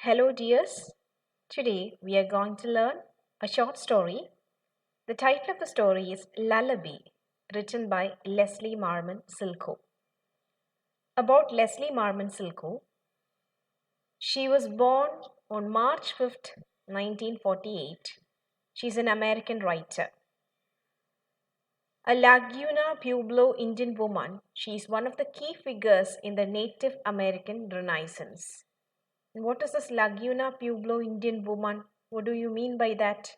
Hello, dears. Today we are going to learn a short story. The title of the story is Lullaby, written by Leslie Marmon Silko. About Leslie Marmon Silko, she was born on March 5th, 1948. She's an American writer. A Laguna Pueblo Indian woman, she is one of the key figures in the Native American Renaissance. And what is this Laguna Pueblo Indian woman? What do you mean by that?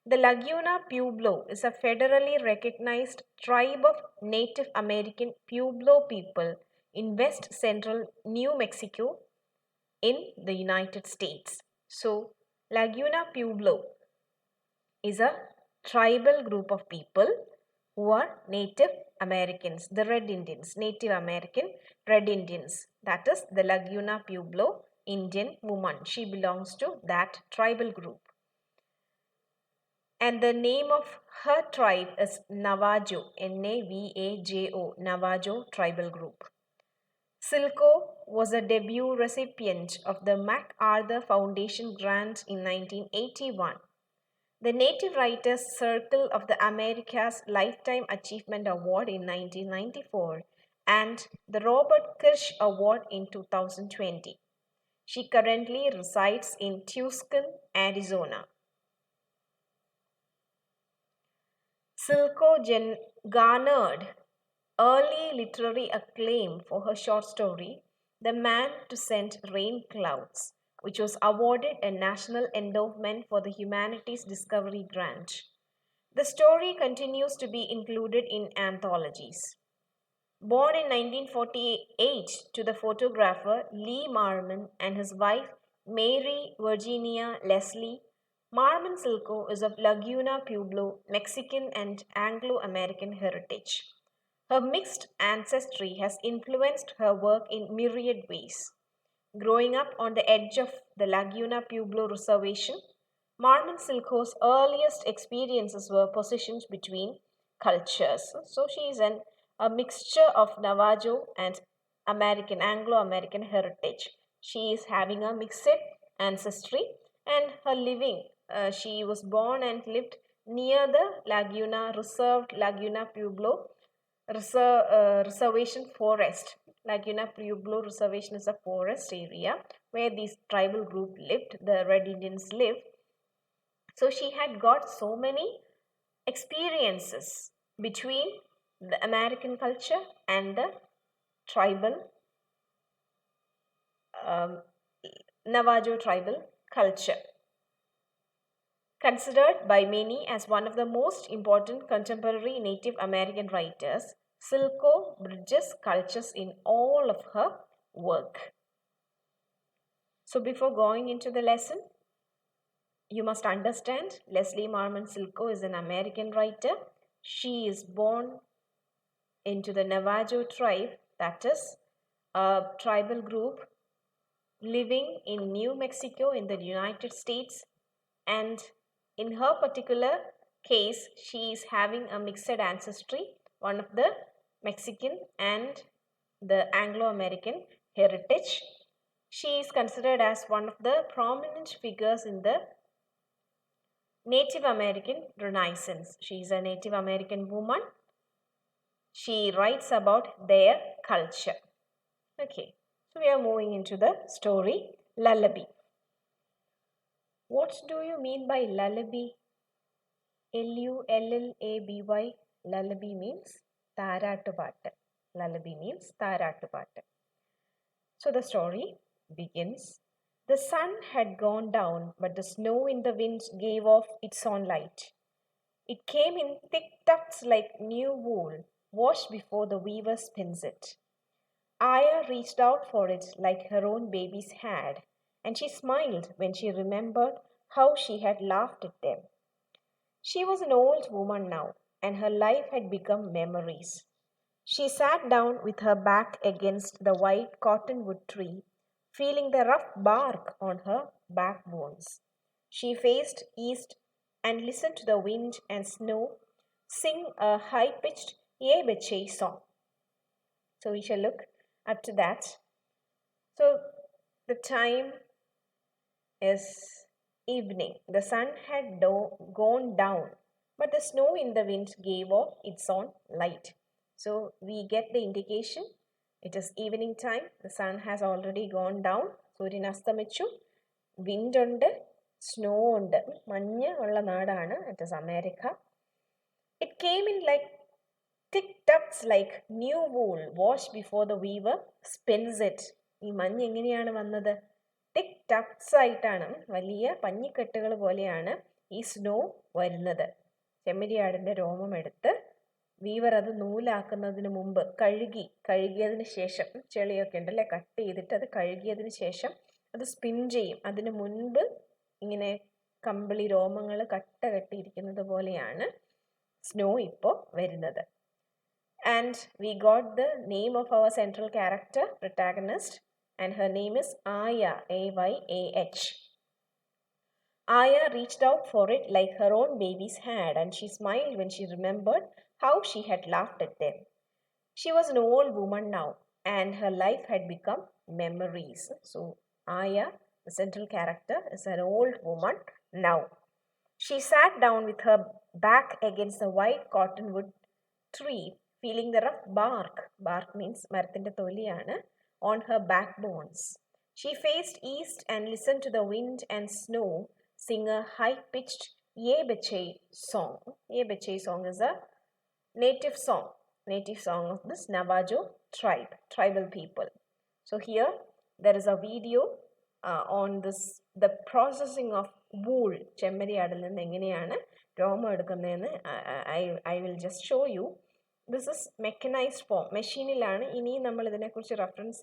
The Laguna Pueblo is a federally recognized tribe of Native American Pueblo people in west central New Mexico in the United States. So, Laguna Pueblo is a tribal group of people who are Native Americans, the Red Indians, Native American Red Indians. That is the Laguna Pueblo Indian woman. She belongs to that tribal group. And the name of her tribe is Navajo, Navajo, Navajo tribal group. Silko was a debut recipient of the MacArthur Foundation grant in 1981. The Native Writers Circle of the Americas Lifetime Achievement Award in 1994 and the Robert Kirsch Award in 2020. She currently resides in Tucson, Arizona. Silko garnered early literary acclaim for her short story, The Man to Send Rain Clouds, which was awarded a National Endowment for the Humanities Discovery Grant. The story continues to be included in anthologies. Born in 1948 to the photographer Lee Marmon and his wife Mary Virginia Leslie, Marmon Silko is of Laguna Pueblo, Mexican and Anglo-American heritage. Her mixed ancestry has influenced her work in myriad ways. Growing up on the edge of the Laguna Pueblo Reservation, Marmon Silko's earliest experiences were positions between cultures. So she is a mixture of Navajo and Anglo-American heritage. She is having a mixed ancestry and her living. She was born and lived near the reserved Laguna Pueblo reservation forest. Laguna Pueblo Reservation is a forest area where this tribal group lived, the Red Indians lived. So she had got so many experiences between the American culture and the tribal um, Navajo tribal culture. Considered by many as one of the most important contemporary Native American writers, Silko bridges cultures in all of her work. So before going into the lesson, you must understand Leslie Marmon Silko is an American writer. She is born into the Navajo tribe, that is a tribal group living in New Mexico in the United States, and in her particular case, she is having a mixed ancestry, one of the Mexican and the Anglo-American heritage. She is considered as one of the prominent figures in the Native American Renaissance. She is a Native American woman. She writes about their culture. Okay, so we are moving into the story Lullaby. What do you mean by lullaby? Lullaby. Lullaby means താരാട്ടുപാട്ട്. Lullaby means താരാട്ടുപാട്ട്. So the story begins. The sun had gone down, but the snow in the wind gave off its own light. It came in thick tufts like new wool, washed before the weaver spins it. Aya reached out for it like her own babies had, and she smiled when she remembered how she had laughed at them. She was an old woman now, and her life had become memories. She sat down with her back against the white cottonwood tree, feeling the rough bark on her backbones. She faced east and listened to the wind and snow sing a high-pitched Yebeche song. So we shall look up to that. So the time is evening. The sun had gone down, but the snow in the wind gave off its own light. So we get the indication it is evening time. The sun has already gone down. സൂര്യൻ അസ്തമിച്ചു. Wind ഉണ്ട്, snow ഉണ്ട്, മഞ്ഞ് ഉള്ള നാടാണ്. It is America. It came in like thick tufts like new wool washed before the weaver spins it. ഈ മഞ്ഞ് എങ്ങനെയാണ് വന്നത്? തിക് ടഫ്റ്റ്സ് ആയിട്ടാണ്, വലിയ പഞ്ഞിക്കെട്ടുകൾ പോലെയാണ് ഈ സ്നോ വരുന്നത്. ചെമ്മരിയാടിൻ്റെ രോമം എടുത്ത് വീവർ അത് നൂലാക്കുന്നതിന് മുമ്പ് കഴുകിയതിന് ശേഷം, ചെളിയൊക്കെ ഉണ്ടല്ലേ, കട്ട് ചെയ്തിട്ട് അത് കഴുകിയതിന് ശേഷം അത് സ്പിൻ ചെയ്യും. അതിന് മുൻപ് ഇങ്ങനെ കമ്പിളി രോമങ്ങൾ കട്ട കെട്ടിയിരിക്കുന്നത് പോലെയാണ് സ്നോ ഇപ്പോൾ വരുന്നത്. And we got the name of our central character, protagonist, and her name is Aya, A-Y-A-H. Aya reached out for it like her own babies had, and she smiled when she remembered how she had laughed at them. She was an old woman now, and her life had become memories. So Aya, the central character, is an old woman now. She sat down with her back against the white cottonwood tree, feeling the rough bark means മരത്തിൻ്റെ തൊലിയാണ്, on her backbones. She faced east and listened to the wind and snow sing a high-pitched Ye Bache song. Ye Bache song is a native song of this Navajo tribal people. So here there is a video on this, the processing of wool. ചെമ്മരിയാടിൽ നിന്ന് എങ്ങനെയാണ് രോമം എടുക്കുന്നതെന്ന് I will just show you. This is mechanised form, മെഷീനിലാണ്. ഇനിയും നമ്മൾ ഇതിനെക്കുറിച്ച് reference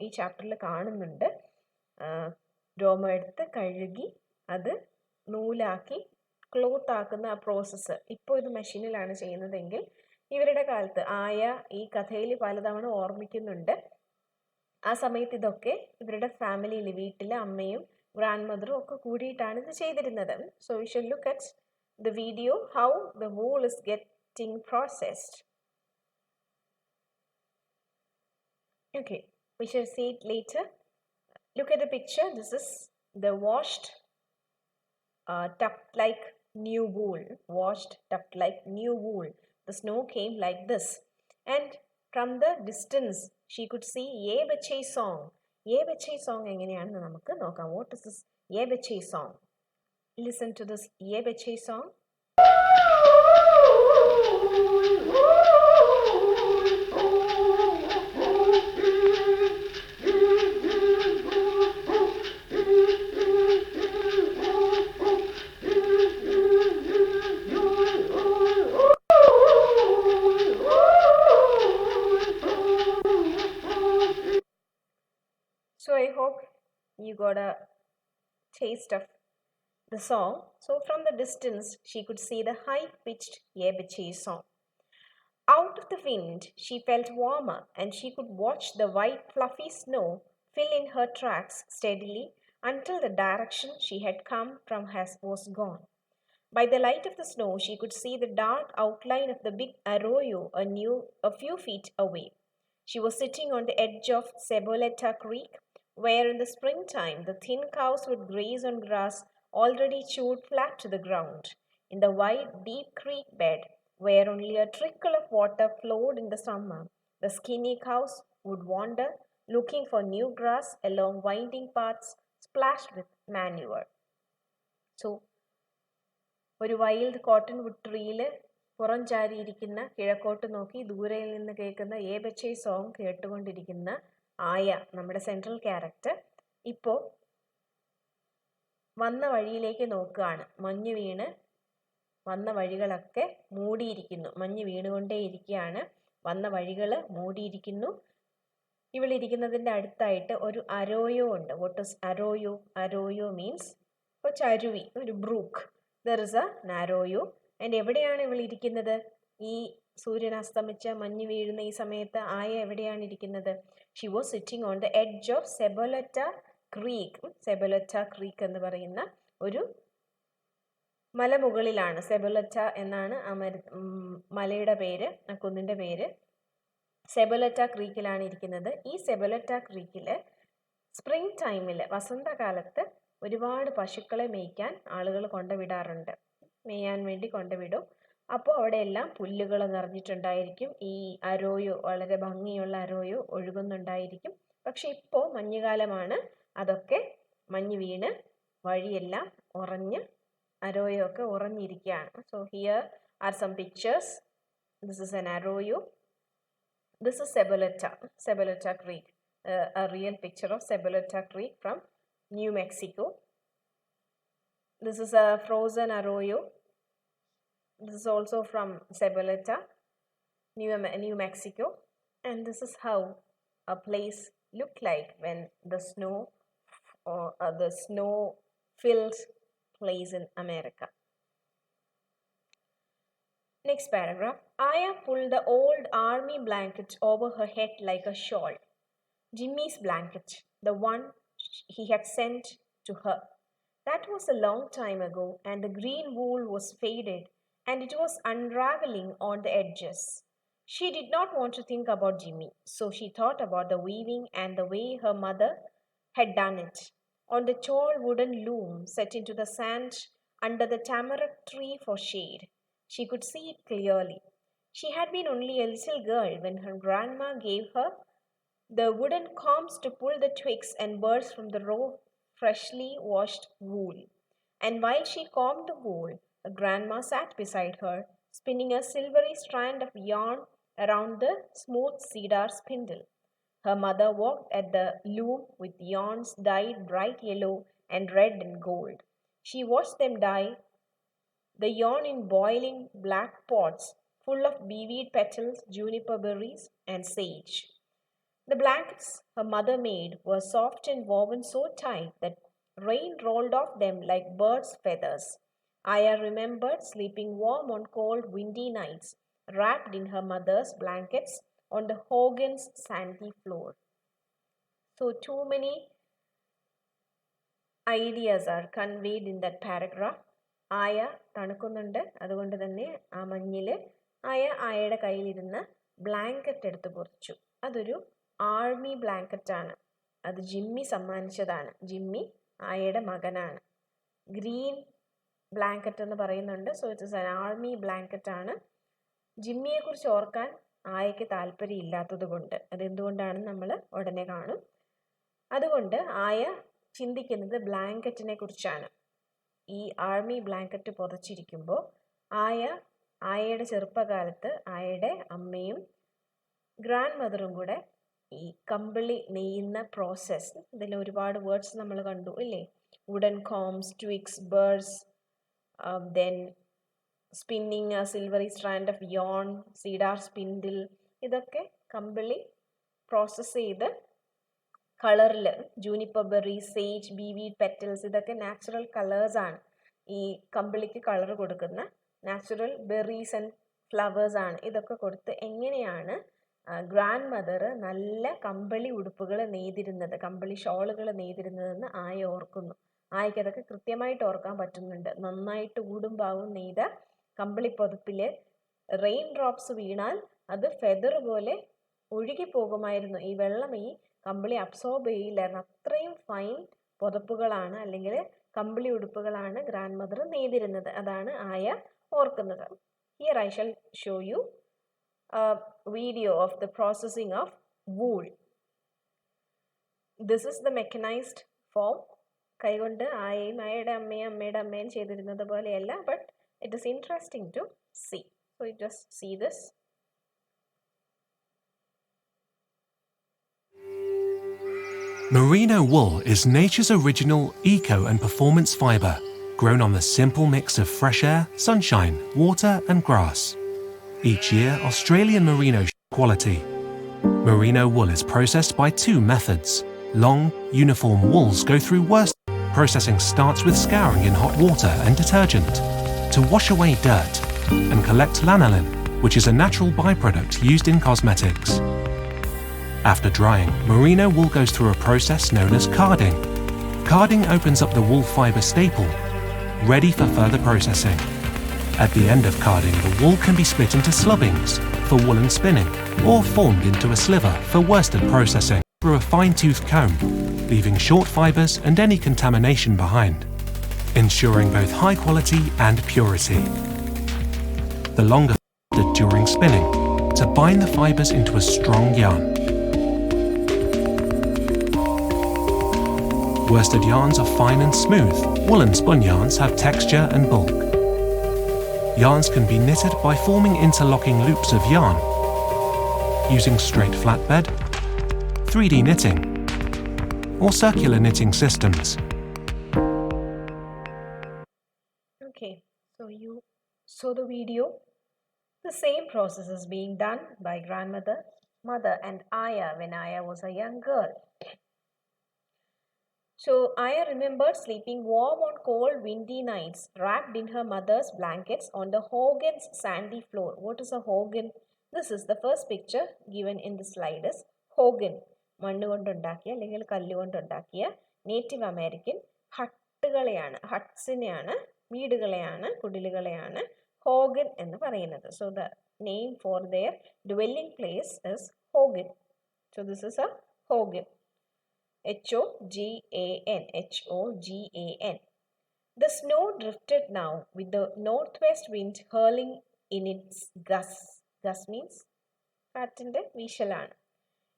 ഈ ചാപ്റ്ററിൽ കാണുന്നുണ്ട്. രോമം എടുത്ത് കഴുകി അത് നൂലാക്കി ക്ലോത്ത് ആക്കുന്ന ആ പ്രോസസ്സ് ഇപ്പോൾ ഇത് മെഷീനിലാണ് ചെയ്യുന്നതെങ്കിൽ, ഇവരുടെ കാലത്ത് ആയ ഈ കഥയിൽ പലതവണ ഓർമ്മിക്കുന്നുണ്ട്, ആ സമയത്ത് ഇതൊക്കെ ഇവരുടെ ഫാമിലിയിൽ, വീട്ടിലെ അമ്മയും ഗ്രാൻഡ് മദറും ഒക്കെ കൂടിയിട്ടാണ് ഇത് ചെയ്തിരുന്നത്. So we should look at the video how the wool is getting processed. Okay, we shall see it later. Look at the picture. This is the washed, tucked like new wool. Washed, tucked like new wool. The snow came like this. And from the distance, she could see Ye Bache song. Ye Bache song എങ്ങനെയാണെന്ന് നമുക്ക് നോക്കാം. What is this Ye Bache song? Listen to this Ye Bache song. So I hope you got a taste of the song. So from the distance, she could see the high-pitched Ye Bache song. Out of the wind, she felt warmer, and she could watch the white fluffy snow fill in her tracks steadily until the direction she had come from was gone. By the light of the snow, she could see the dark outline of the big arroyo a few feet away. She was sitting on the edge of Ceboleta Creek, where in the springtime the thin cows would graze on grass already chewed flat to the ground. In the wide, deep creek bed, where only a trickle of water flowed in the summer, the skinny cows would wander, looking for new grass along winding paths splashed with manure. So, ഒരു wild cotton would ട്രീയിൽ പുറം ചാരിയിരിക്കുന്ന, കിഴക്കോട്ട് നോക്കി ദൂരയിൽ നിന്ന് കേൾക്കുന്ന ഏ ബച്ചേ song കേട്ടുകൊണ്ടിരിക്കുന്ന ആയ, നമ്മുടെ സെൻട്രൽ ക്യാരക്ടർ, ഇപ്പോൾ വന്ന വഴിയിലേക്ക് നോക്കുകയാണ്. മഞ്ഞ് വീണ് വന്ന വഴികളൊക്കെ മൂടിയിരിക്കുന്നു. മഞ്ഞ് വീണുകൊണ്ടേയിരിക്കുകയാണ്. വന്ന വഴികൾ മൂടിയിരിക്കുന്നു. ഇവളിരിക്കുന്നതിൻ്റെ അടുത്തായിട്ട് ഒരു അരോയോ ഉണ്ട്. What is arroyo? Arroyo means കൊച്ചരുവി, ഒരു ബ്രൂക്ക്. ദർ ഇസ് എ നാരോയോ. ആൻഡ് എവിടെയാണ് ഇവളിരിക്കുന്നത്? ഈ സൂര്യൻ അസ്തമിച്ച മഞ്ഞ് വീഴുന്ന ഈ സമയത്ത് ആയ എവിടെയാണ് ഇരിക്കുന്നത്? She was sitting on the edge of Cebolleta creek. Cebolleta creek എന്ന് പറയുന്ന ഒരു മലമുകളിലാണ്. സെബൊലറ്റ എന്നാണ് ആ മലയുടെ പേര്, ആ കുന്നിൻ്റെ പേര്. സെബൊലറ്റ ക്രീക്കിലാണ് ഇരിക്കുന്നത്. ഈ സെബൊലറ്റ ക്രീക്കിൽ സ്പ്രിംഗ് ടൈമിൽ, വസന്തകാലത്ത് ഒരുപാട് പശുക്കളെ മേയ്ക്കാൻ ആളുകൾ കൊണ്ടുവിടാറുണ്ട്. മേയാൻ വേണ്ടി കൊണ്ടുവിടും. അപ്പോൾ അവിടെയെല്ലാം പുല്ലുകൾ നിറഞ്ഞിട്ടുണ്ടായിരിക്കും. ഈ അരോയോ, വളരെ ഭംഗിയുള്ള അരോയോ ഒഴുകുന്നുണ്ടായിരിക്കും. പക്ഷെ ഇപ്പോൾ മഞ്ഞുകാലമാണ്. അതൊക്കെ മഞ്ഞ് വീണ് വഴിയെല്ലാം ഉറഞ്ഞ് അരോയോ ഒക്കെ ഉറഞ്ഞിരിക്കുകയാണ്. So here are some pictures. This is an arroyo. This is Ceboleta Creek, a real picture of Ceboleta Creek from New Mexico. This is a frozen arroyo. This is also from Ceboleta, New Mexico. And this is how a place looked like when the snow filled place in America. Next paragraph. Aya pulled the old army blanket over her head like a shawl. Jimmy's blanket, the one he had sent to her. That was a long time ago, and the green wool was faded, and it was unraveling on the edges. She did not want to think about Jimmy, so she thought about the weaving and the way her mother had done it. On the tall wooden loom set into the sand under the tamarack tree for shade, she could see it clearly. She had been only a little girl when her grandma gave her the wooden combs to pull the twigs and birds from the raw, freshly washed wool. And while she combed the wool, her grandma sat beside her, spinning a silvery strand of yarn around the smooth cedar spindle. Her mother walked at the loom with yarns dyed bright yellow and red and gold. She watched them dye the yarn in boiling black pots full of beeweed petals, juniper berries, and sage. The blankets her mother made were soft and woven so tight that rain rolled off them like birds' feathers. Aya remembered sleeping warm on cold, windy nights, wrapped in her mother's blankets on the Hogan's sandy floor. So too many ideas are conveyed in that paragraph. ആയ തണുക്കുന്നുണ്ട്. അതുകൊണ്ട് തന്നെ ആ മഞ്ഞിൽ ആയയുടെ കയ്യിലിരുന്ന് blanket എടുത്ത് പൊറിച്ചു. അതൊരു army ബ്ലാങ്കറ്റാണ്. അത് Jimmy സമ്മാനിച്ചതാണ്. Jimmy ആയയുടെ മകനാണ്. Green blanket എന്ന് പറയുന്നുണ്ട്. So it is an army blanket ആണ്. ജിമ്മിയെക്കുറിച്ച് ഓർക്കാൻ ആയയ്ക്ക് താല്പര്യം ഇല്ലാത്തത് കൊണ്ട്, അതെന്തുകൊണ്ടാണെന്ന് നമ്മൾ ഉടനെ കാണും. അതുകൊണ്ട് ആയ ചിന്തിക്കുന്നത് ബ്ലാങ്കറ്റിനെ കുറിച്ചാണ്. ഈ ആർമി ബ്ലാങ്കറ്റ് പുതച്ചിരിക്കുമ്പോൾ ആയയുടെ ചെറുപ്പകാലത്ത് ആയയുടെ അമ്മയും ഗ്രാൻഡ് മദറും കൂടെ ഈ കമ്പിളി നെയ്യുന്ന പ്രോസസ്സ്, ഇതിൽ ഒരുപാട് വേർഡ്സ് നമ്മൾ കണ്ടു ഇല്ലേ? Wooden combs, twigs, birds, then spinning a silvery strand of yarn, cedar spindle, ഇതൊക്കെ കമ്പിളി പ്രോസസ്സ് ചെയ്ത് കളറിൽ juniper berry, sage, beeweed petals, ഇതൊക്കെ നാച്ചുറൽ കളേഴ്സാണ്. ഈ കമ്പിളിക്ക് കളർ കൊടുക്കുന്ന നാച്ചുറൽ ബെറീസ് ആൻഡ് ഫ്ലവേഴ്സാണ്. ഇതൊക്കെ കൊടുത്ത് എങ്ങനെയാണ് ഗ്രാൻഡ് മദർ നല്ല കമ്പിളി ഉടുപ്പുകൾ നെയ്തിരുന്നത്, കമ്പിളി ഷോളുകൾ നെയ്തിരുന്നതെന്ന് ആയ ഓർക്കുന്നു. ആയയ്ക്ക് അതൊക്കെ കൃത്യമായിട്ട് ഓർക്കാൻ പറ്റുന്നുണ്ട്. നന്നായിട്ട് ഊടും പാവും നെയ്ത കമ്പിളി പൊതുപ്പിൽ റെയിൻ ഡ്രോപ്സ് വീണാൽ അത് ഫെദർ പോലെ ഒഴുകി പോകുമായിരുന്നു. ഈ വെള്ളം ഈ കമ്പിളി അബ്സോർബ് ചെയ്യില്ലായിരുന്നു. അത്രയും ഫൈൻ പുതപ്പുകളാണ് അല്ലെങ്കിൽ കമ്പിളി ഉടുപ്പുകളാണ് ഗ്രാൻഡ് മദർ നെയ്തിരുന്നത്. അതാണ് ആയ ഓർക്കുന്നത്. Here I shall show you video of the processing of wool. This is the mechanised form. കൈകൊണ്ട് ആയയുടെ അമ്മയും ചെയ്തിരുന്നത് പോലെയല്ല. But it is interesting to see. So you just see this. Merino wool is nature's original eco and performance fibre, grown on the simple mix of fresh air, sunshine, water and grass. Each year, Australian merino quality. Merino wool is processed by two methods. Long, uniform wools go through worst. Processing starts with scouring in hot water and detergent to wash away dirt and collect lanolin, which is a natural byproduct used in cosmetics. After drying, merino wool goes through a process known as carding. Carding opens up the wool fibre staple, ready for further processing. At the end of carding, the wool can be split into slubbings for woolen spinning or formed into a sliver for worsted processing. through a fine-toothed comb, leaving short fibers and any contamination behind, ensuring both high quality and purity. The longer during spinning to bind the fibers into a strong yarn. Worsted yarns are fine and smooth. Wool and spun yarns have texture and bulk. Yarns can be knitted by forming interlocking loops of yarn, using straight flatbed, 3D knitting, or circular knitting systems. Okay, so you saw the video. The same process is being done by grandmother, mother and Aya when Aya was a young girl. So Aya remembered sleeping warm on cold windy nights, wrapped in her mother's blankets on the Hogan's sandy floor. What is a Hogan? This is the first picture given in the slide is Hogan. മണ്ണ് കൊണ്ടുണ്ടാക്കിയ അല്ലെങ്കിൽ കല്ലുകൊണ്ടുണ്ടാക്കിയ native American ഹട്ട്സിനെയാണ് വീടുകളെയാണ് കുടിലുകളെയാണ് Hogan എന്ന് പറയുന്നത്. So the name for their dwelling place is Hogan. So this is A Hogan. Hogan. Hogan. The snow drifted now with the northwest wind hurling in its gusts. Gust means കാറ്റിൻ്റെ വീശലാണ്.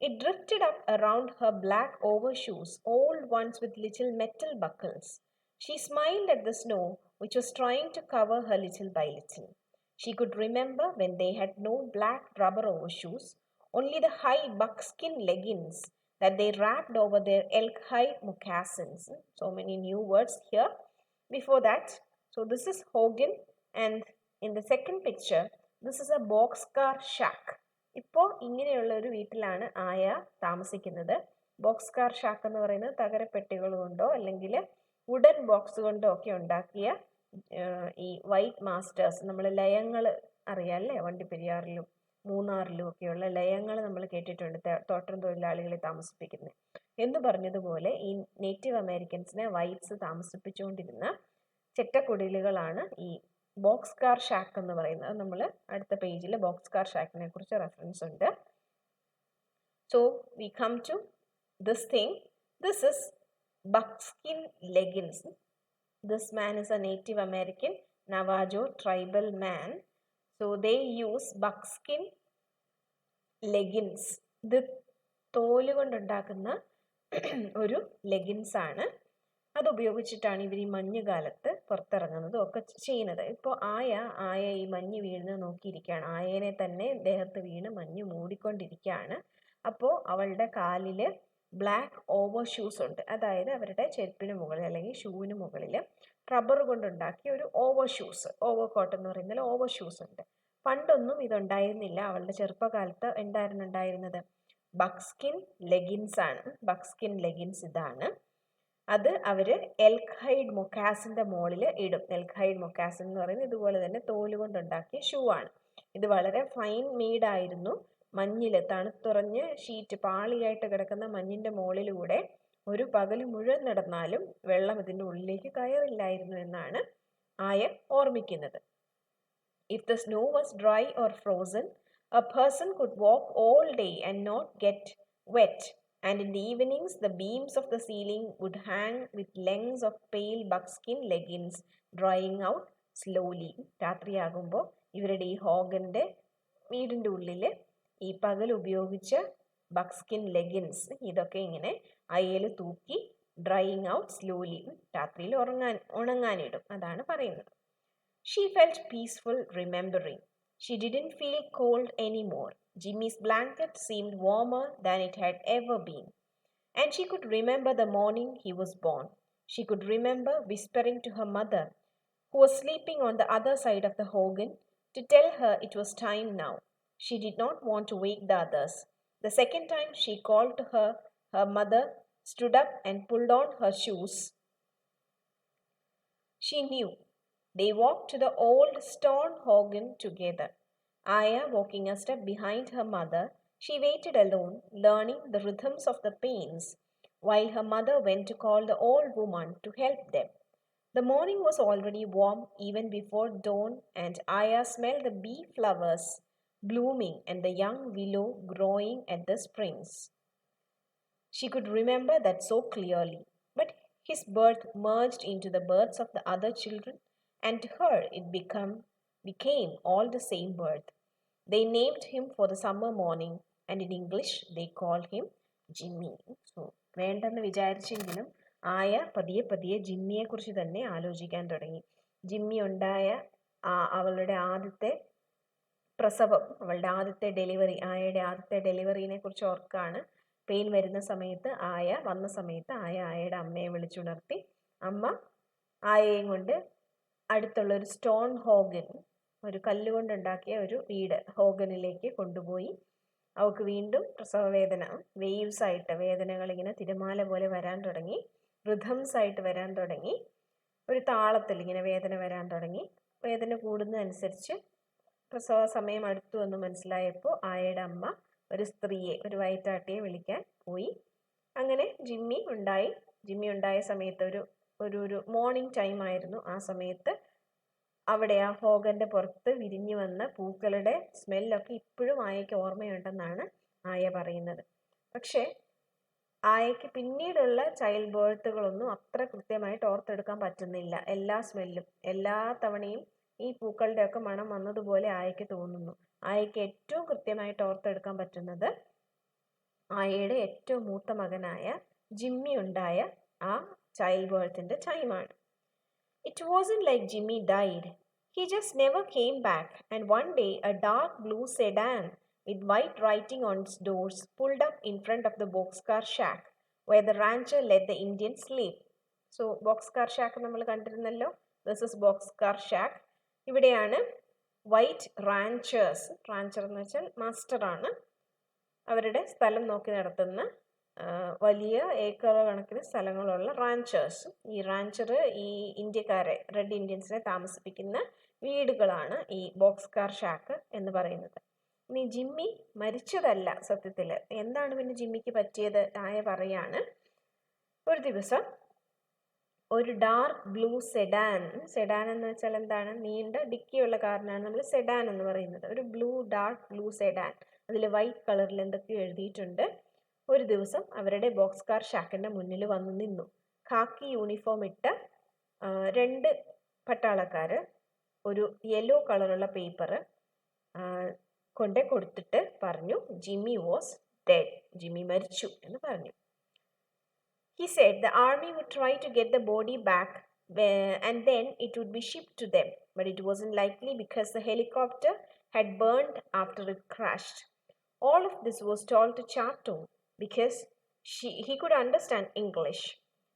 It drifted up around her black overshoes, old ones with little metal buckles. She smiled at the snow, which was trying to cover her little by little. She could remember when they had no black rubber overshoes, only the high buckskin leggings that they wrapped over their elk-hide moccasins. So many new words here. Before that, so this is Hogan, and in the second picture, this is a boxcar shack. ഇപ്പോൾ ഇങ്ങനെയുള്ള ഒരു വീട്ടിലാണ് ആയ താമസിക്കുന്നത്. ബോക്സ്കാർ shack എന്ന് പറയുന്നത് തകരപ്പെട്ടികൾ കൊണ്ടോ അല്ലെങ്കിൽ വുഡൻ ബോക്സ് കൊണ്ടോ ഒക്കെ ഉണ്ടാക്കിയ ഈ വൈറ്റ് മാസ്റ്റേഴ്സ്, നമ്മൾ ലയങ്ങൾ അറിയാമല്ലേ, വണ്ടിപ്പെരിയാറിലും മൂന്നാറിലും ഒക്കെയുള്ള ലയങ്ങൾ നമ്മൾ കേട്ടിട്ടുണ്ട്, തോട്ടം തൊഴിലാളികളെ താമസിപ്പിക്കുന്നത് എന്ന് പറഞ്ഞതുപോലെ ഈ നേറ്റീവ് അമേരിക്കൻസിനെ വൈറ്റ്സ് താമസിപ്പിച്ചുകൊണ്ടിരുന്ന ചെറ്റക്കുടിലുകളാണ് ഈ ബോക്സ് കാർ ഷാക്ക് എന്ന് പറയുന്നത്. നമ്മൾ അടുത്ത പേജിൽ ബോക്സ് കാർ ഷാക്കിനെ കുറിച്ച് റെഫറൻസ് ഉണ്ട്. So we come to this thing. This is buckskin leggings. This man is a Native American Navajo tribal man. So they use buckskin leggings. ഇത് തോല് കൊണ്ടുണ്ടാക്കുന്ന ഒരു ലെഗിൻസ് ആണ്. അതുപയോഗിച്ചിട്ടാണ് ഇവർ ഈ മഞ്ഞുകാലത്ത് പുറത്തിറങ്ങുന്നതും ഒക്കെ ചെയ്യുന്നത്. ഇപ്പോൾ ആയ ഈ മഞ്ഞ് വീഴുന്നത് നോക്കിയിരിക്കുകയാണ്. ആയേനെ തന്നെ ദേഹത്ത് വീണ് മഞ്ഞ് മൂടിക്കൊണ്ടിരിക്കുകയാണ്. അപ്പോൾ അവളുടെ കാലിൽ ബ്ലാക്ക് ഓവർ ഷൂസ് ഉണ്ട്. അതായത് അവരുടെ ചെരുപ്പിന് മുകളിൽ അല്ലെങ്കിൽ ഷൂവിന് മുകളിൽ റബ്ബർ കൊണ്ടുണ്ടാക്കിയ ഒരു ഓവർ ഷൂസ്, ഓവർ കോട്ട് എന്ന് പറയുന്നതിൽ ഓവർ ഷൂസ് ഉണ്ട്. പണ്ടൊന്നും ഇതുണ്ടായിരുന്നില്ല. അവളുടെ ചെറുപ്പകാലത്ത് ഉണ്ടായിരുന്നത് ബക്സ്കിൻ ലെഗിൻസ് ആണ്. ബക്സ്കിൻ ലെഗിൻസ് ഇതാണ്. അത് അവർ എൽക്ക് ഹൈഡ് മൊക്കാസിൻ്റെ മുകളിൽ ഇടും. എൽക്ക് ഹൈഡ് മൊക്കാസിൻ എന്ന് പറയുന്നത് ഇതുപോലെ തന്നെ തോല് കൊണ്ടുണ്ടാക്കിയ ഷൂ ആണ്. ഇത് വളരെ ഫൈൻ മെയ്ഡായിരുന്നു. മഞ്ഞിൽ തണുത്തുറഞ്ഞ് ഷീറ്റ് പാളിയായിട്ട് കിടക്കുന്ന മഞ്ഞിൻ്റെ മുകളിലൂടെ ഒരു പകൽ മുഴുവൻ നടന്നാലും വെള്ളം ഇതിൻ്റെ ഉള്ളിലേക്ക് കയറില്ലായിരുന്നു എന്നാണ് ആയ ഓർമ്മിക്കുന്നത്. If the snow was dry or frozen, a person could walk all day and not get wet, and in the evenings the beams of the ceiling would hang with lengths of pale buckskin leggings drying out slowly. രാത്രിയാകുമ്പോൾ ഇവരുടെ ഈ ഹോഗൻ്റെ വീടിൻ്റെ ഉള്ളിൽ ഈ പകൽ ഉപയോഗിച്ച ബക്സ്കിൻ leggings ഇതൊക്കെ ഇങ്ങനെ അയൽ തൂക്കി ഡ്രൈയിങ് ഔട്ട് സ്ലോലി, രാത്രിയിൽ ഉണങ്ങാനിടും. അതാണ് പറയുന്നത്. She felt peaceful remembering. She didn't feel cold anymore. Jimmy's blanket seemed warmer than it had ever been. And she could remember the morning he was born. She could remember whispering to her mother, who was sleeping on the other side of the Hogan, to tell her it was time now. She did not want to wake the others. The second time she called to her, her mother stood up and pulled on her shoes. She knew. They walked to the old stone Hogan together. Aya walking a step behind her mother, she waited alone, learning the rhythms of the pains, while her mother went to call the old woman to help them. The morning was already warm even before dawn, and Aya smelled the bee flowers blooming and the young willow growing at the springs. She could remember that so clearly. But his birth merged into the births of the other children, and to her it became all the same birth. They named him for the summer morning, and in English they called him Jimmy. So വേണ്ടെന്ന് വിചാരിച്ചെങ്കിലും ആയ പതിയെ പതിയെ ജിമ്മിയെക്കുറിച്ച് തന്നെ ആലോചിക്കാൻ തുടങ്ങി. Jimmy ഉണ്ടായ അവളുടെ ആദ്യത്തെ പ്രസവം, അവളുടെ ആദ്യത്തെ ഡെലിവറി, ആയയുടെ ആദ്യത്തെ ഡെലിവറിനെ കുറിച്ച് ഓർക്കാണ്. പെയിൻ വരുന്ന സമയത്ത് വന്ന സമയത്ത് ആയയുടെ അമ്മയെ വിളിച്ചുണർത്തി. അമ്മ ആയയും കൊണ്ട് അടുത്തുള്ള ഒരു സ്റ്റോൺ ഹോഗൻ, ഒരു കല്ലുകൊണ്ടുണ്ടാക്കിയ ഒരു വീട് ഹോഗനിലേക്ക് കൊണ്ടുപോയി. അവൾക്ക് വീണ്ടും പ്രസവ വേദന, വേവ്സ് ആയിട്ട് വേദനകൾ ഇങ്ങനെ തിരമാല പോലെ വരാൻ തുടങ്ങി, റിഥംസ് ആയിട്ട് വരാൻ തുടങ്ങി, ഒരു താളത്തിൽ ഇങ്ങനെ വേദന വരാൻ തുടങ്ങി. വേദന കൂടുന്നതനുസരിച്ച് പ്രസവ സമയം അടുത്തു എന്ന് മനസ്സിലായപ്പോൾ ആയയുടെ അമ്മ ഒരു സ്ത്രീയെ, ഒരു വയറ്റാട്ടിയെ വിളിക്കാൻ പോയി. അങ്ങനെ ജിമ്മി ഉണ്ടായ സമയത്ത് ഒരു മോർണിംഗ് ടൈം ആയിരുന്നു. ആ സമയത്ത് അവിടെ ആ ഹോഗന്റെ പുറത്ത് വിരിഞ്ഞു വന്ന പൂക്കളുടെ സ്മെല്ലൊക്കെ ഇപ്പോഴും ആയയ്ക്ക് ഓർമ്മയുണ്ടെന്നാണ് ആയ പറയുന്നത്. പക്ഷേ ആയയ്ക്ക് പിന്നീടുള്ള ചൈൽഡ് ബേർത്തുകളൊന്നും അത്ര കൃത്യമായിട്ട് ഓർത്തെടുക്കാൻ പറ്റുന്നില്ല. എല്ലാ സ്മെല്ലും എല്ലാ തവണയും ഈ പൂക്കളുടെ ഒക്കെ മണം വന്നതുപോലെ ആയയ്ക്ക് തോന്നുന്നു. ആയയ്ക്ക് ഏറ്റവും കൃത്യമായിട്ട് ഓർത്തെടുക്കാൻ പറ്റുന്നത് ആയയുടെ ഏറ്റവും മൂത്ത മകനായ ജിമ്മി ഉണ്ടായ ആ ചൈൽഡ് ബേർത്തിന്റെ ടൈമാണ്. It wasn't like Jimmy died. He just never came back, and one day a dark blue sedan with white writing on its doors pulled up in front of the boxcar shack where the rancher let the Indians sleep. So boxcar shack നമ്മൾ കണ്ടിരുന്നല്ലോ. This is boxcar shack. ഇവിടെയാണ് white റാഞ്ചേഴ്സ്, rancher എന്ന് വെച്ചാൽ മാസ്റ്ററാണ്, അവരുടെ സ്ഥലം നോക്കി നടത്തുന്ന വലിയ acre കണക്കിന് സ്ഥലങ്ങളുള്ള റാഞ്ചേഴ്സ്. ഈ റാഞ്ചർ ഈ ഇന്ത്യക്കാരെ, റെഡ് ഇന്ത്യൻസിനെ താമസിപ്പിക്കുന്ന വീടുകളാണ് ഈ ബോക്സ് കാർ ഷാക്ക് എന്ന് പറയുന്നത്. ഇനി ജിമ്മി മരിച്ചതല്ല സത്യത്തിൽ. എന്താണ് പിന്നെ ജിമ്മിക്ക് പറ്റിയത്? ആയ പറയാണ്, ഒരു ദിവസം ഒരു ഡാർക്ക് ബ്ലൂ സെഡാൻ എന്ന് വെച്ചാൽ എന്താണ്? നീണ്ട ഡിക്കിയുള്ള കാറിനാണ് നമ്മൾ സെഡാൻ എന്ന് പറയുന്നത്. ഒരു ഡാർക്ക് ബ്ലൂ സെഡാൻ, അതിൽ വൈറ്റ് കളറിൽ എന്തൊക്കെയോ എഴുതിയിട്ടുണ്ട്. ഒരു ദിവസം അവരുടെ ബോക്സ് കാർ ഷാക്കിന്റെ മുന്നിൽ വന്നു നിന്നു. ഖാക്കി യൂണിഫോം ഇട്ട 2 പട്ടാളക്കാര് ഒരു യെല്ലോ കളറുള്ള പേപ്പർ കൊടുത്തിട്ട് പറഞ്ഞു, ജിമ്മി വാസ് ഡെഡ്, ജിമ്മി മരിച്ചു എന്ന് പറഞ്ഞു. He said the army would try to get the body back and then it would be shipped to them, but it wasn't likely because the helicopter had burned after it crashed. All of this was told to Chato because he could understand English.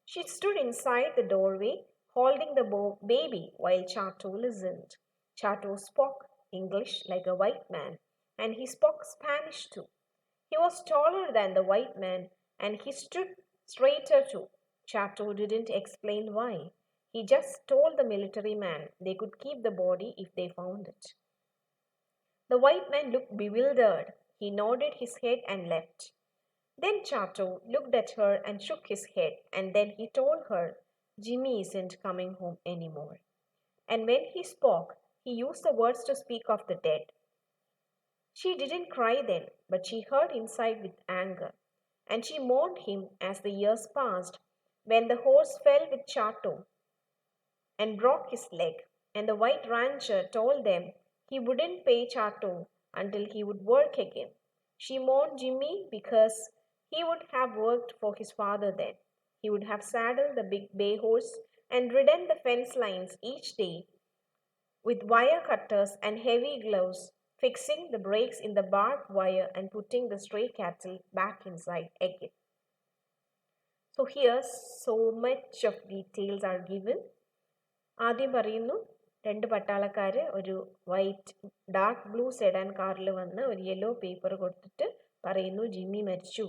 She stood inside the doorway holding the baby while Chato listened. Chato spoke English like a white man, and he spoke Spanish too. He was taller than the white man, and he stood straighter too. Chato didn't explain why. He just told the military man they could keep the body if they found it. The white man looked bewildered. He nodded his head and left. Then Chato looked at her and shook his head, and then he told her, Jimmy isn't coming home anymore. And when he spoke, he used the words to speak of the dead. She didn't cry then, but she hurt inside with anger, and she mourned him as the years passed. When the horse fell with Chato and broke his leg, and the white rancher told them he wouldn't pay Chato until he would work again. She mourned Jimmy because he would have worked for his father then. He would have saddled the big bay horse and ridden the fence lines each day with wire cutters and heavy gloves, fixing the brakes in the barbed wire and putting the stray cattle back inside again. So here so much of details are given. ആദ്യം പറയുന്നു, 2 പട്ടാളക്കാര് ഒരു white dark blue sedan കാറിൽ വന്ന് ഒരു yellow paper കൊടുത്തിട്ട് പറയുന്നു, Jimmy മരിച്ചു,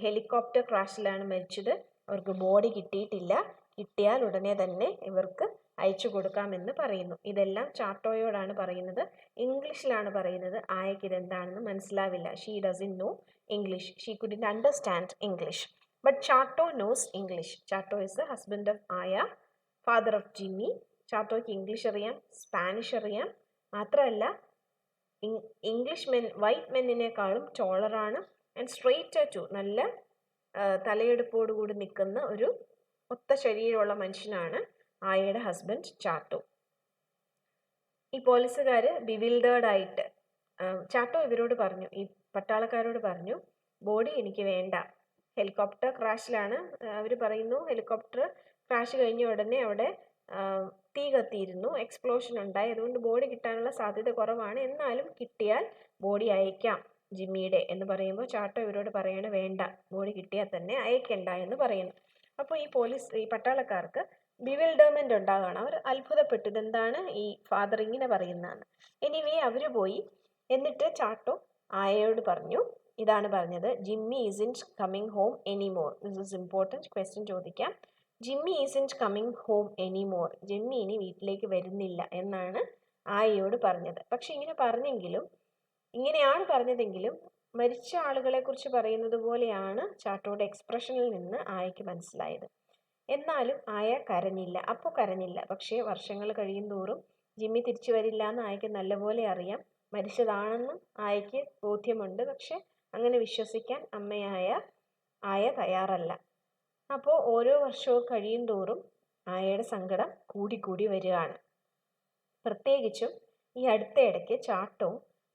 helicopter ക്രാഷിലാണ് മരിച്ചത്, അവർക്ക് ബോഡി കിട്ടിയിട്ടില്ല, കിട്ടിയാൽ ഉടനെ തന്നെ ഇവർക്ക് അയച്ചു കൊടുക്കാമെന്ന് പറയുന്നു. ഇതെല്ലാം ചാട്ടോയോടാണ് പറയുന്നത്, ഇംഗ്ലീഷിലാണ് പറയുന്നത്. ആയയ്ക്ക് ഇതെന്താണെന്ന് മനസ്സിലാവില്ല. She doesn't know English, she couldn't understand English, but Chato knows English. Chato is the husband of Aya, father of Jimmy. ചാട്ടോയ്ക്ക് ഇംഗ്ലീഷ് അറിയാം, സ്പാനിഷ് അറിയാം. മാത്രമല്ല വൈറ്റ് മെന്നിനേക്കാളും ടോളറാണ്, ആൻഡ് സ്ട്രെയിറ്റ് ടാറ്റു, നല്ല തലയെടുപ്പോടുകൂടി നിൽക്കുന്ന ഒരു ഒത്ത ശരീരമുള്ള മനുഷ്യനാണ് ആയയുടെ ഹസ്ബൻഡ് ചാട്ടോ. ഈ പോലീസുകാർ ബിവിൽഡേർഡായിട്ട് ചാട്ടോ ഇവരോട് പറഞ്ഞു, ഈ പട്ടാളക്കാരോട് പറഞ്ഞു, ബോഡി എനിക്ക് വേണ്ട. ഹെലികോപ്റ്റർ ക്രാഷിലാണ് അവർ പറയുന്നു. ഹെലികോപ്റ്റർ ക്രാഷ് കഴിഞ്ഞ ഉടനെ അവിടെ തീ കത്തിയിരുന്നു, എക്സ്പ്ലോഷൻ ഉണ്ടായി, അതുകൊണ്ട് ബോഡി കിട്ടാനുള്ള സാധ്യത കുറവാണ്, എന്നാലും കിട്ടിയാൽ ബോഡി അയക്കാം ജിമ്മിയുടെ എന്ന് പറയുമ്പോൾ ചാട്ടോ ഇവരോട് പറയാണ്, വേണ്ട, ബോഡി കിട്ടിയാൽ തന്നെ അയക്കണ്ട എന്ന് പറയുന്നു. അപ്പോൾ ഈ പട്ടാളക്കാർക്ക് ബിവിൽഡർമെന്റ് ഉണ്ടാവുകയാണ്. അവർ അത്ഭുതപ്പെട്ടു, ഇതെന്താണ് ഈ ഫാദർ ഇങ്ങനെ പറയുന്നതാണ്. എനിവേ അവർ പോയി. എന്നിട്ട് ചാട്ടോ ആയയോട് പറഞ്ഞു, ഇതാണ് പറഞ്ഞത്, Jimmy isn't coming home anymore. This is important question ചോദിക്കാം. Jimmy isn't coming home anymore, Jimmy ഇനി വീട്ടിലേക്ക് വരുന്നില്ല എന്നാണ് ആയയോട് പറഞ്ഞത്. പക്ഷെ ഇങ്ങനെയാണ് പറഞ്ഞതെങ്കിലും മരിച്ച ആളുകളെ കുറിച്ച് പറയുന്നത് പോലെയാണ് ചാട്ടോയുടെ എക്സ്പ്രഷനിൽ നിന്ന് ആയയ്ക്ക് മനസ്സിലായത്. എന്നാലും ആയ കരഞ്ഞില്ല, അപ്പോൾ കരഞ്ഞില്ല. പക്ഷേ വർഷങ്ങൾ കഴിയും തോറും ജിമ്മി തിരിച്ചു വരില്ല എന്ന് ആയയ്ക്ക് നല്ലപോലെ അറിയാം. മരിച്ചതാണെന്നും ആയയ്ക്ക് ബോധ്യമുണ്ട്. പക്ഷെ അങ്ങനെ വിശ്വസിക്കാൻ ആയ തയ്യാറല്ല. അപ്പോൾ ഓരോ വർഷവും കഴിയും തോറും ആയയുടെ സങ്കടം കൂടിക്കൂടി വരികയാണ്. പ്രത്യേകിച്ചും ഈ അടുത്തയിടയ്ക്ക്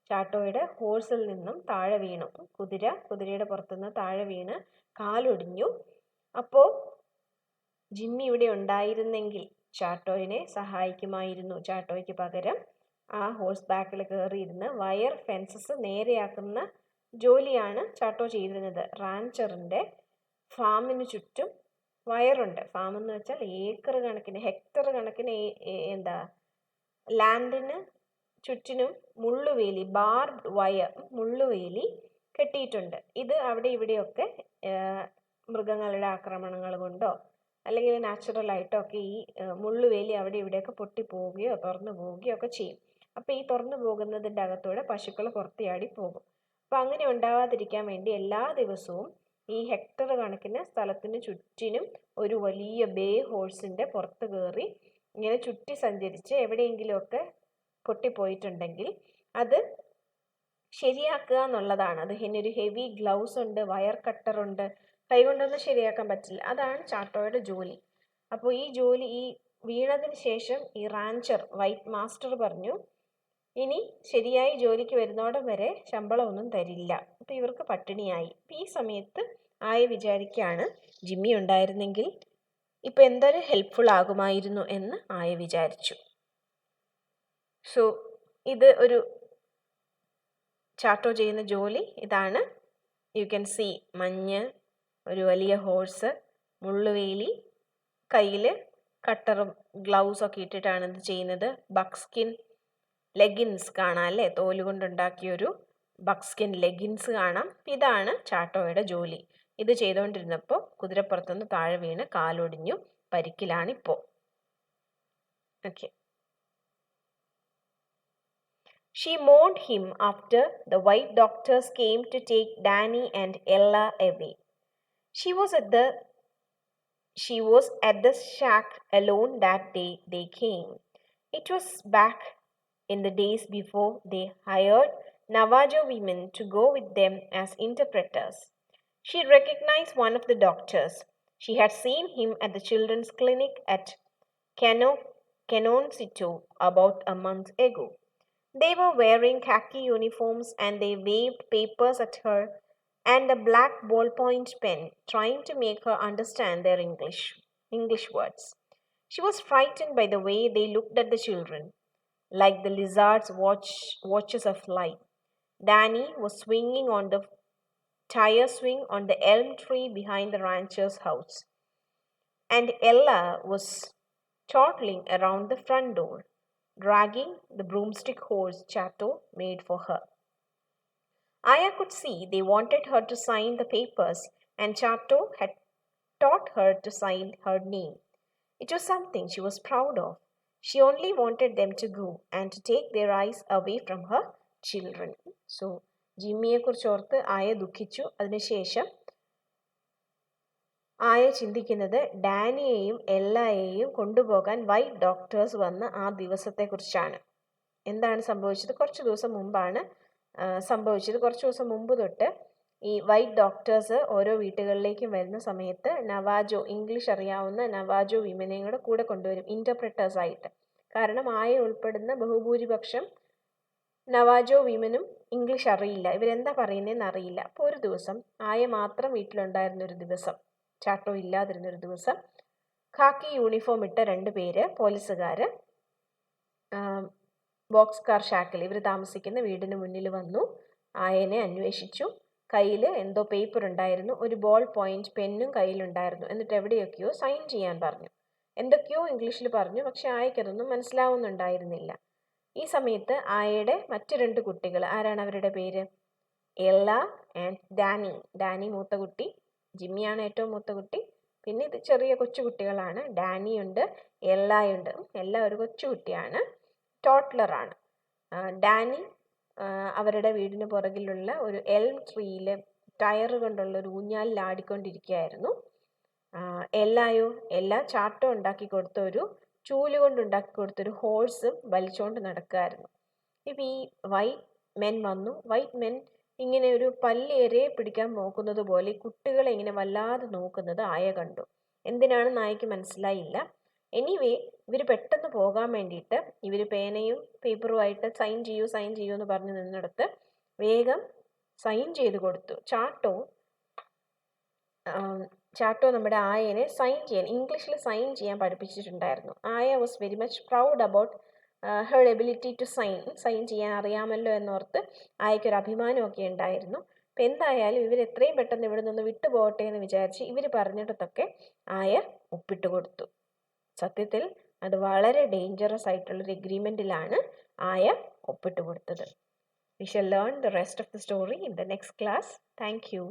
ചാട്ടോയുടെ ഹോഴ്സിൽ നിന്നും താഴെ വീണു. കുതിരയുടെ പുറത്തുനിന്ന് താഴെ വീണ് കാലൊടിഞ്ഞു. അപ്പോൾ ജിമ്മി ഇവിടെ ഉണ്ടായിരുന്നെങ്കിൽ ചാട്ടോയിനെ സഹായിക്കുമായിരുന്നു. ചാട്ടോയ്ക്ക് പകരം ആ ഹോഴ്സ് ബാക്കിൽ കയറിയിരുന്ന് വയർ ഫെൻസസ് നേരെയാക്കുന്ന ജോലിയാണ് ചാട്ടോ ചെയ്തിരുന്നത്. റാഞ്ചറിൻ്റെ ഫാമിന് ചുറ്റും വയറുണ്ട്. ഫാം എന്ന് വെച്ചാൽ ഏക്കർ കണക്കിന്, ഹെക്ടർ കണക്കിന് ലാൻഡിന് ചുറ്റിനും മുള്ളുവേലി, ബാർബ്ഡ് വയർ, മുള്ളുവേലി കെട്ടിയിട്ടുണ്ട്. ഇത് അവിടെ ഇവിടെയൊക്കെ മൃഗങ്ങളുടെ ആക്രമണങ്ങൾ കൊണ്ടോ അല്ലെങ്കിൽ നാച്ചുറലായിട്ടോ ഒക്കെ ഈ മുള്ളുവേലി അവിടെ ഇവിടെയൊക്കെ പൊട്ടിപ്പോവുകയോ തുറന്നു പോവുകയോ ഒക്കെ ചെയ്യും. അപ്പോൾ ഈ തുറന്നു പോകുന്നതിൻ്റെ അകത്തൂടെ പശുക്കൾ പുറത്തിയാടി പോകും. അപ്പോൾ അങ്ങനെ ഉണ്ടാവാതിരിക്കാൻ വേണ്ടി എല്ലാ ദിവസവും ഈ ഹെക്ടർ കണക്കിന് സ്ഥലത്തിന് ചുറ്റിനും ഒരു വലിയ ബേ ഹോഴ്സിൻ്റെ പുറത്ത് കയറി ഇങ്ങനെ ചുറ്റി സഞ്ചരിച്ച് എവിടെയെങ്കിലുമൊക്കെ പൊട്ടിപ്പോയിട്ടുണ്ടെങ്കിൽ അത് ശരിയാക്കുക എന്നുള്ളതാണ്. അതിനൊരു ഹെവി ഗ്ലൗസ് ഉണ്ട്, വയർ കട്ടറുണ്ട്, കൈകൊണ്ടൊന്നും ശരിയാക്കാൻ പറ്റില്ല. അതാണ് ചാട്ടോയുടെ ജോലി. അപ്പോൾ ഈ വീണതിന് ശേഷം ഈ റാഞ്ചർ വൈറ്റ് മാസ്റ്റർ പറഞ്ഞു, ഇനി ശരിയായി ജോലിക്ക് വരുന്നോടം വരെ ശമ്പളമൊന്നും തരില്ല. അപ്പോൾ ഇവർക്ക് പട്ടിണിയായി. ഈ സമയത്ത് ആയ വിചാരിക്കുകയാണ്, ജിമ്മി ഉണ്ടായിരുന്നെങ്കിൽ ഇപ്പം എന്തൊരു ഹെൽപ്ഫുൾ ആകുമായിരുന്നു എന്ന് ആയ വിചാരിച്ചു. സോ ഇത് ഒരു ചാട്ടോ ചെയ്യുന്ന ജോലി ഇതാണ്. യു ക്യാൻ സീ മഞ്ഞ്, ഒരു വലിയ ഹോഴ്സ്, മുള്ളുവേലി, കയ്യിൽ കട്ടറും ഗ്ലൗസൊക്കെ ഇട്ടിട്ടാണ് ഇത് ചെയ്യുന്നത്. ബക്സ്കിൻ ലെഗിൻസ് കാണാം അല്ലേ, തോലുകൊണ്ടുണ്ടാക്കിയൊരു ബക്സ്കിൻ ലെഗിൻസ് കാണാം. ഇതാണ് ചാട്ടോയുടെ ജോലി. ഇത് ചെയ്തുകൊണ്ടിരുന്നപ്പോൾ കുതിരപ്പുറത്തുനിന്ന് താഴെ വീണ് കാലൊടിഞ്ഞു, പരിക്കിലാണിപ്പോൾ. Okay. She mourned him after the white doctors came to take Danny and Ella away. She was at the shack alone that day they came. It was back in the days before they hired Navajo women to go with them as interpreters. She recognized one of the doctors. She had seen him at the children's clinic at Canoncito about a month ago. They were wearing khaki uniforms and they waved papers at her and a black ballpoint pen, trying to make her understand their English words. She was frightened by the way they looked at the children, like the lizards watches a fly. Danny was swinging on the tire swing on the elm tree behind the rancher's house, and Ella was toddling around the front door, dragging the broomstick horse Chato made for her. Aya could see they wanted her to sign the papers, and Chato had taught her to sign her name. It was something she was proud of. She only wanted them to go and to take their eyes away from her children. So, ജിമ്മിയെക്കുറിച്ച് ഓർത്ത് ആയ ദുഃഖിച്ചു. അതിനുശേഷം ആയ ചിന്തിക്കുന്നത് ഡാനിയെയും എല്ലായെയും കൊണ്ടുപോകാൻ white doctors വന്ന ആ ദിവസത്തെക്കുറിച്ചാണ്. എന്താണ് സംഭവിച്ചത്? കുറച്ച് ദിവസം മുമ്പ് തൊട്ട് ഈ വൈറ്റ് ഡോക്ടേഴ്സ് ഓരോ വീട്ടുകളിലേക്കും വരുന്ന സമയത്ത് നവാജോ, ഇംഗ്ലീഷ് അറിയാവുന്ന നവാജോ വിമനെയും കൂടെ കൊണ്ടുവരും ഇൻ്റർപ്രറ്റേഴ്സ് ആയിട്ട്. കാരണം ആയ ഉൾപ്പെടുന്ന ബഹുഭൂരിപക്ഷം നവാജോ വിമനും ഇംഗ്ലീഷ് അറിയില്ല, ഇവരെന്താ പറയുന്നതെന്ന് അറിയില്ല. അപ്പോൾ ഒരു ദിവസം ആയ മാത്രം വീട്ടിലുണ്ടായിരുന്ന ഒരു ദിവസം, ചാട്ടോ ഇല്ലാതിരുന്നൊരു ദിവസം, ഖാക്കി യൂണിഫോം ഇട്ട 2 പേര് പോലീസുകാർ ബോക്സ് കാർ ഷാക്കിൽ ഇവർ താമസിക്കുന്ന വീടിന് മുന്നിൽ വന്നു. ആയനെ അന്വേഷിച്ചു. കയ്യിൽ എന്തോ പേപ്പർ ഉണ്ടായിരുന്നു, ഒരു ബോൾ പോയിന്റ് പെന്നും കയ്യിലുണ്ടായിരുന്നു. എന്നിട്ട് എവിടെയൊക്കെയോ സൈൻ ചെയ്യാൻ പറഞ്ഞു. എന്തൊക്കെയോ ഇംഗ്ലീഷിൽ പറഞ്ഞു, പക്ഷെ ആയക്കതൊന്നും മനസ്സിലാവുന്നുണ്ടായിരുന്നില്ല. ഈ സമയത്ത് ആയയുടെ മറ്റു 2 കുട്ടികൾ, ആരാണ് അവരുടെ പേര്? എല്ല ആൻഡ് ഡാനി. ഡാനി മൂത്ത കുട്ടി, ജിമ്മിയാണ് ഏറ്റവും മൂത്ത കുട്ടി. പിന്നെ ഇത് ചെറിയ കൊച്ചുകുട്ടികളാണ്. ഡാനിയുണ്ട്, എല്ലയുണ്ട്. എല്ല ഒരു കൊച്ചുകുട്ടിയാണ്, ടോട്ട്ലറാണ്. ഡാനി അവരുടെ വീടിന് പുറകിലുള്ള ഒരു എൽം ട്രീയിൽ ടയർ കൊണ്ടുള്ള ഒരു ഊഞ്ഞാലിൽ ആടിക്കൊണ്ടിരിക്കുകയായിരുന്നു. എല്ലാ ചാട്ടോ ഉണ്ടാക്കി കൊടുത്ത ഒരു ചൂല് കൊണ്ടുണ്ടാക്കി കൊടുത്തൊരു ഹോഴ്സും വലിച്ചുകൊണ്ട് നടക്കുകയായിരുന്നു. ഇപ്പം ഈ വൈറ്റ് മെൻ വന്നു. വൈറ്റ് മെൻ ഇങ്ങനെ ഒരു പല്ലേരെ പിടിക്കാൻ നോക്കുന്നത് പോലെ കുട്ടികളെ ഇങ്ങനെ വല്ലാതെ നോക്കുന്നത് ആയ കണ്ടു. എന്തിനാണെന്ന് ആയക്ക് മനസ്സിലായില്ല. എനിവേ ഇവർ പെട്ടെന്ന് പോകാൻ വേണ്ടിയിട്ട് ഇവർ പേനയും പേപ്പറുമായിട്ട് സൈൻ ചെയ്യൂ എന്ന് പറഞ്ഞ് നിന്നിടത്ത് വേഗം സൈൻ ചെയ്ത് കൊടുത്തു. ചാട്ടോ നമ്മുടെ ആയനെ ഇംഗ്ലീഷിൽ സൈൻ ചെയ്യാൻ പഠിപ്പിച്ചിട്ടുണ്ടായിരുന്നു. I was very much proud about her ability to sign ചെയ്യാൻ അറിയാമല്ലോ എന്നോർത്ത് ആയക്കൊരു അഭിമാനമൊക്കെ ഉണ്ടായിരുന്നു. അപ്പം എന്തായാലും ഇവർ എത്രയും പെട്ടെന്ന് ഇവിടെ നിന്ന് വിട്ടുപോകട്ടെ എന്ന് വിചാരിച്ച് ഇവർ പറഞ്ഞിടത്തൊക്കെ ആയ ഒപ്പിട്ട് കൊടുത്തു. സത്യത്തിൽ അത് വളരെ ഡേഞ്ചറസ് ആയിട്ടുള്ളൊരു എഗ്രിമെൻറ്റിലാണ് ആയ ഒപ്പിട്ട് കൊടുത്തത്. We shall learn the rest of the story in the next class. Thank you.